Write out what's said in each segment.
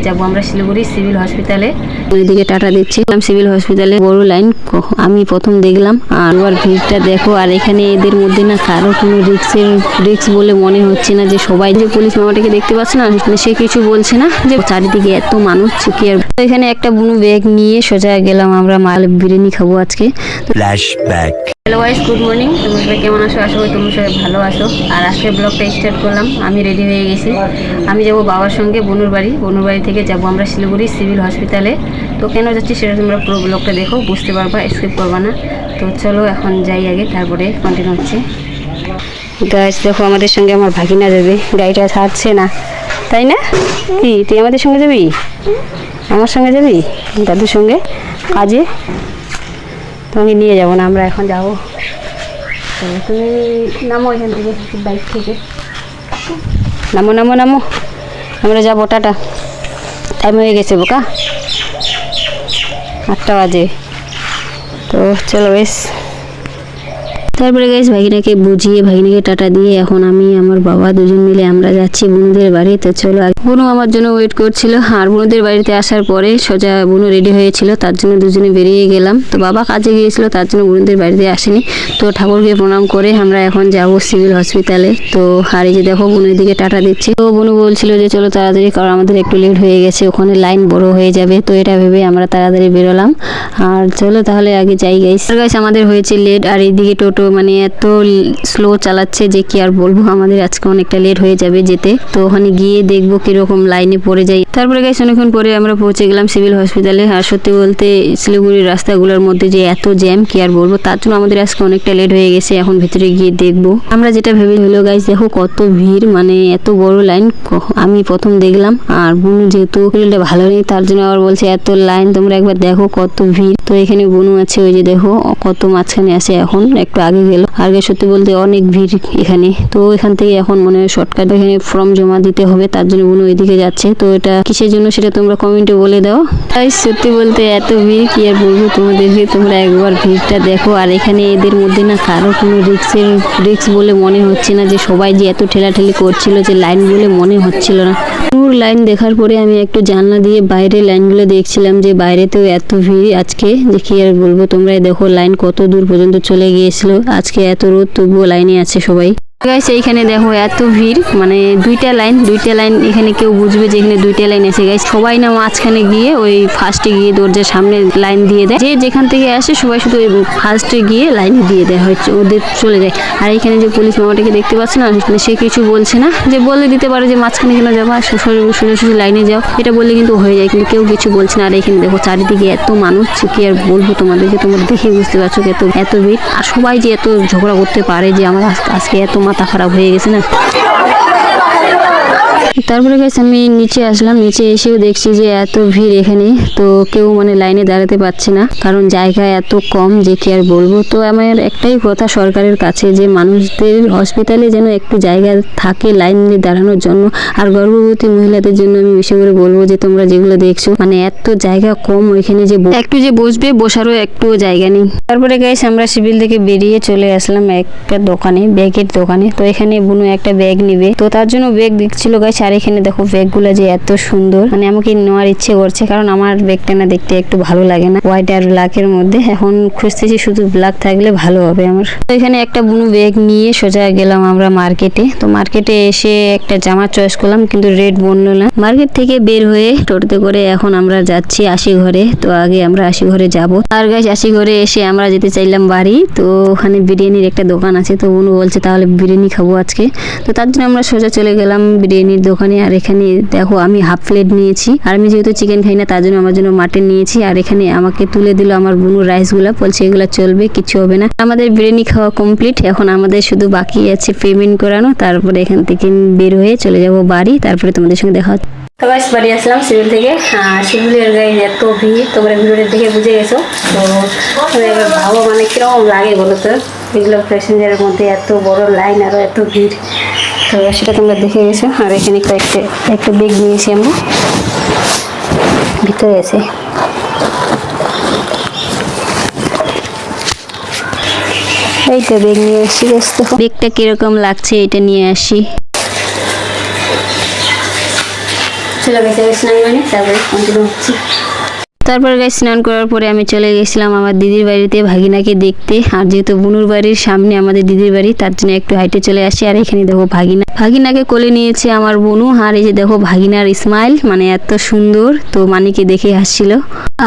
যাবো আমরা শিলিগুড়ি সিভিল হসপিটালে। ওইদিকে টাটা দিচ্ছি সিভিল হসপিটালে বড় লাইন আমি প্রথম দেখলাম। আর এবার ভিড়টা দেখো, আর এখানে এদের মধ্যে না কারো কোনো রিক্স বলে মনে হচ্ছে না। যে সবাই যে পুলিশ মামাটাকে দেখতে পাচ্ছে না, সে কিছু বলছে না, যে চারিদিকে এত মানুষ কি আর। এখানে একটা বুনু ব্যাগ নিয়ে সোজা গেলাম আমরা মাল বিরিয়ানি খাবো আজকে। Flashback. Hello guys, good morning. তোমরা সবাই কেমন আছো? আশা করি তোমরা সবাই ভালো আছো। আর আজকের ব্লগটা স্টার্ট করলাম। আমি রেডি হয়ে গেছি, আমি যাব বাবার সঙ্গে বনুর বাড়ি থেকে যাব আমরা শিলিগুড়ি সিভিল হসপিটালে। তো কেন যাচ্ছি সেটা তোমরা পুরো ব্লগটা দেখো, বুঝতে পারবা, স্কিপ করবা না। তো চলো এখন যাই আগে, তারপরে কন্টিনিউ হচ্ছে। গাইস দেখো, আমাদের সঙ্গে আমার ভাগিনা যাবে, গাড়িটা ছাড়ছে না, তাই না? কি তুই আমাদের সঙ্গে যাবি? আমার সঙ্গে যাবি দাদুর সঙ্গে কাজে? তোমাকে নিয়ে যাবো না, আমরা এখন যাবো। তুমি নামো এখান থেকে, বাইক থেকে নামো নামো নামো, আমরা যাবো। টাটা, টাইম হয়ে গেছে বোকা, 8টা বাজে। তো চলো বেশ। তারপরে গাইস ভাগিনাকে বুঝিয়ে ভাগিনাকে টাটা দিয়ে এখন আমি আমার বাবা দুজন মিলে আমরা যাচ্ছি বুনুদের বাড়ি। তো চলো, বুনু আমার জন্য ওয়েট করছিল। আর বুনুদের বাড়িতে আসার পরে সোজা বুনু রেডি হয়েছিল, তার জন্য দুজনে বেরিয়ে গেলাম। তো বাবা কাজে গিয়েছিল, তার জন্য বুনুদের বাড়িতে আসেনি। তো ঠাকুরকে প্রণাম করে আমরা এখন যাব সিভিল হসপিটালে। তো আর এই যে দেখো বুনুর দিকে টাটা দিচ্ছে। তো বুনু বলছিল যে চলো তাড়াতাড়ি, কারণ আমাদের একটু লেট হয়ে গেছে, ওখানে লাইন বড় হয়ে যাবে। তো এটা ভেবে আমরা তাড়াতাড়ি বেরোলাম। আর চলো তাহলে আগে যাই গাইস। আমাদের হয়েছে লেট, আর এইদিকে টোটো মানে এত স্লো চালাচ্ছে যে কি আর বলবো, আমাদের আজকে অনেকটা লেট হয়ে যাবে যেতে। তো ওখানে গিয়ে দেখবো কিরকম লাইনে পড়ে যাই। তারপরে গাইস অনেকক্ষণ পরে আমরা পৌঁছে গেলাম সিভিল হসপিটালে। আর সত্যি বলতে শিলিগুড়ির রাস্তাগুলোর মধ্যে যে এত জ্যাম কি আর বলবো, তার জন্য আমাদের আজকে অনেকটা লেট হয়ে গেছে। এখন ভিতরে গিয়ে দেখবো। আমরা যেটা ভেবে হলো গাইস, দেখো কত ভিড়, মানে এত বড় লাইন আমি প্রথম দেখলাম। আর বুনু যেহেতু শরীরটা ভালো নেই, তার জন্য আবার বলছে এত লাইন, তোমরা একবার দেখো কত ভিড়। তো এখানে বুনু আছে, ওই যে দেখো কত মাঝখানে আছে, এখন একটু আগে গেল। আগে সত্যি বলতে অনেক ভিড় এখানে। তো এখান থেকে এখন মনে হয় শর্টকাট, এখানে ফর্ম জমা দিতে হবে, তার জন্য বুনু ওইদিকে যাচ্ছে। তো এটা কিসের জন্য সেটা তোমরা কমেন্টে বলে দাও। তাই সত্যি বলতে এত ভিড় কি আর বলবো তোমাদেরকে, তোমরা একবার ভিড়টা দেখো। আর এখানে এদের মধ্যে না কারো কোনো রিক্স বলে মনে হচ্ছে না। যে সবাই যে এত ঠেলাঠেলি করছিল, যে লাইন বলে মনে হচ্ছিল না। দূর লাইন দেখার পরে আমি একটু জানলা দিয়ে বাইরে লাইনগুলো দেখছিলাম, যে বাইরেতেও এত ভিড় আজকে, যে কি আর বলবো। তোমরা দেখো লাইন কত দূর পর্যন্ত চলে গিয়েছিল। আজকে এত রোদ, তবুও লাইনে আছে সবাই। গাইস এইখানে দেখো এত ভিড়, মানে দুইটা লাইন এখানে কেউ বুঝবে যে এখানে দুইটা লাইন আছে গাইস। সবাই না মাঝখানে গিয়ে ওই ফার্স্টে গিয়ে দরজার সামনে লাইন দিয়ে দেয়, যে যেখান থেকে আসে সবাই শুধু ওই ফার্স্টে গিয়ে লাইন দিয়ে দেয়, হচ্ছে ওদের চলে যায়। আর এখানে যে পুলিশ মামাটাকে দেখতে পাচ্ছে না, সে কিছু বলছে না, যে বলে দিতে পারে যে মাঝখানে কেন যাবো, সোজাসুজি লাইনে যাও, এটা বললে কিন্তু হয়ে যায়, কিন্তু কেউ কিছু বলছে না। আর এখানে দেখো চারিদিকে এত মানুষ, কি আর বলবো তোমাদেরকে, তোমরা দেখে বুঝতে পারছো এত ভিড়। আর সবাই যে এত ঝগড়া করতে পারে, যে আমার আজকে এত মাথা খারাপ হয়ে গেছে না। তারপরে গেছে আমি নিচে আসলাম, নিচে এসেও দেখছি যে এত ভিড় এখানে। তো কেউ মানে লাইনে দাঁড়াতে পারছে না, কারণ জায়গা এত কম, যে কি আর বলবো। তো আমার একটাই কথা সরকারের কাছে, যে মানুষদের হসপিটালে যেন একটু জায়গা থাকে লাইনে দাঁড়ানোর জন্য। আর গর্ভবতী মহিলাদের জন্য আমি বেশি করে বলবো, যে তোমরা যেগুলো দেখছো মানে এত জায়গা কম, ওইখানে যে একটু যে বসবে, বসারও একটু জায়গা নেই। তারপরে গাইস আমরা সিভিল থেকে বেরিয়ে চলে আসলাম একটা দোকানে, ব্যাগের দোকানে। তো এখানে বুনু একটা ব্যাগ নিবে, তো তার জন্য ব্যাগ দেখছিল গাইস। আর এখানে দেখো ব্যাগগুলো যে এত সুন্দর, মানে আমাকে নেওয়ার ইচ্ছে করছে, কারণ আমার ব্যাগটা না দেখতে একটু ভালো লাগে না, হোয়াইট আর ব্ল্যাকের মধ্যে। এখন খুঁজতেছি শুধু ব্ল্যাক থাকলে ভালো হবে আমার। তো এখানে একটা বুনু ব্যাগ নিয়ে সোজা গেলাম আমরা মার্কেটে। তো মার্কেটে এসে একটা জামা চয়েস করলাম, কিন্তু রেড বললো না। মার্কেট থেকে বের হয়ে টোটোতে করে এখন আমরা যাচ্ছি আশিঘরে। তো আগে আমরা আশিঘরে যাব। আর গাইস আশিঘরে এসে আমরা যেতে চাইলাম বাড়ি। তো ওখানে বিরিয়ানির একটা দোকান আছে, তো বুনু বলছে তাহলে বিরিয়ানি খাবো আজকে। তো তার জন্য আমরা সোজা চলে গেলাম বিরিয়ানির দোকানে। আর এখানে দেখো আমি হাফ প্লেট নিয়েছি, আর আমি যেহেতু চিকেন খাই না, তার জন্য আমার জন্য মাটন নিয়েছি। আর এখানে আমাকে তুলে দিল আমার বুনুর রাইসগুলা, বলছে এগুলা চলবে, কিছু হবে না। আমাদের বিরিয়ানি খাওয়া কমপ্লিট, এখন আমাদের শুধু বাকি আছে পেমেন্ট করানো। তারপরে এখান থেকে বের হয়ে চলে যাব বাড়ি, তারপরে তোমাদের সঙ্গে দেখা হচ্ছে। তো গাইস বাড়ি আসলাম সিভিল থেকে। সিভিলের গায়ে এত ভিড়, তোমরা ভিডিওটা দেখে বুঝে গেছো। তো এবার ভাবো মানে কিরকম লাগে বলো তো, এগুলো প্যাসেঞ্জারের মধ্যে এত বড় লাইন, আরও এত ভিড়। তো সেটা তোমরা দেখে গেছো। আর এখানে একটা ব্যাগ নিয়েছি আমরা, ভিতরে আছে। এইটা ব্যাগ নিয়ে আসছি, দেখো ব্যাগটা কিরকম লাগছে, এটা নিয়ে আসি। চলে গেছে স্নান করে তারপরে কন্টিনিউ হচ্ছে। তারপর গাইস স্নান করার পরে আমি চলে গেছিলাম আমার দিদির বাড়িতে ভাগিনাকে দেখতে। আর যেহেতু বুনুর বাড়ির সামনে আমাদের দিদির বাড়ি, তার জন্য একটু হাইটে চলে আসি। আর এখানে দেখো ভাগিনাকে কোলে নিয়েছে আমার বুনু। আর এই যে দেখো ভাগিনার স্মাইল মানে এত সুন্দর, তো মানিকে দেখে হাসছিল।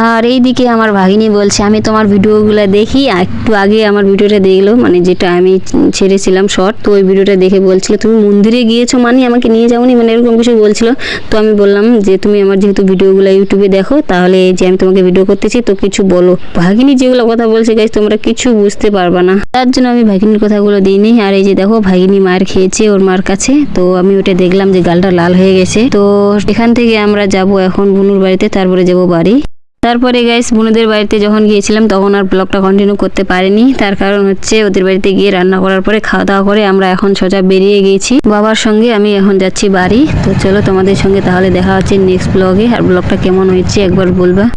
আর এইদিকে আমার ভাগিনী বলছে আমি তোমার ভিডিওগুলো দেখি, একটু আগে আমার ভিডিওটা দেখলো, মানে যেটা আমি ছেড়েছিলাম শর্ট, তো ওই ভিডিওটা দেখে বলছিল তুমি মন্দিরে গিয়েছো মানে আমাকে নিয়ে যাওনি, মানে এরকম কিছু বলছিল। তো আমি বললাম যে তুমি আমার যেহেতু ভিডিওগুলো ইউটিউবে দেখো, তাহলে যে আমি তোমাকে ভিডিও করতেছি তো কিছু বলো। ভাগিনী যেগুলো কথা বলছে গাইস তোমরা কিছু বুঝতে পারবা না, তার জন্য আমি ভাগিনীর কথাগুলো দিইনি। আর এই যে দেখো ভাগিনী মার খেয়েছে ওর মার কাছে, তো আমি ওটা দেখলাম যে গালটা লাল হয়ে গেছে। তো এখান থেকে আমরা যাব এখন বুনুর বাড়িতে, তারপরে যাব বাড়ি। তারপরে গাইস বুনুদের বাড়িতে যখন গিয়েছিলাম তখন আর ব্লগটা কন্টিনিউ করতে পারিনি, তার কারণ হচ্ছে ওদের বাড়িতে গিয়ে রান্না করার পরে খাওয়া দাওয়া করে আমরা এখন সোজা বেরিয়ে গিয়েছি বাবার সঙ্গে। আমি এখন যাচ্ছি বাড়ি। তো চলো তোমাদের সঙ্গে তাহলে দেখা হচ্ছে নেক্সট ব্লগে। আর ব্লগটা কেমন হয়েছে একবার বলবা।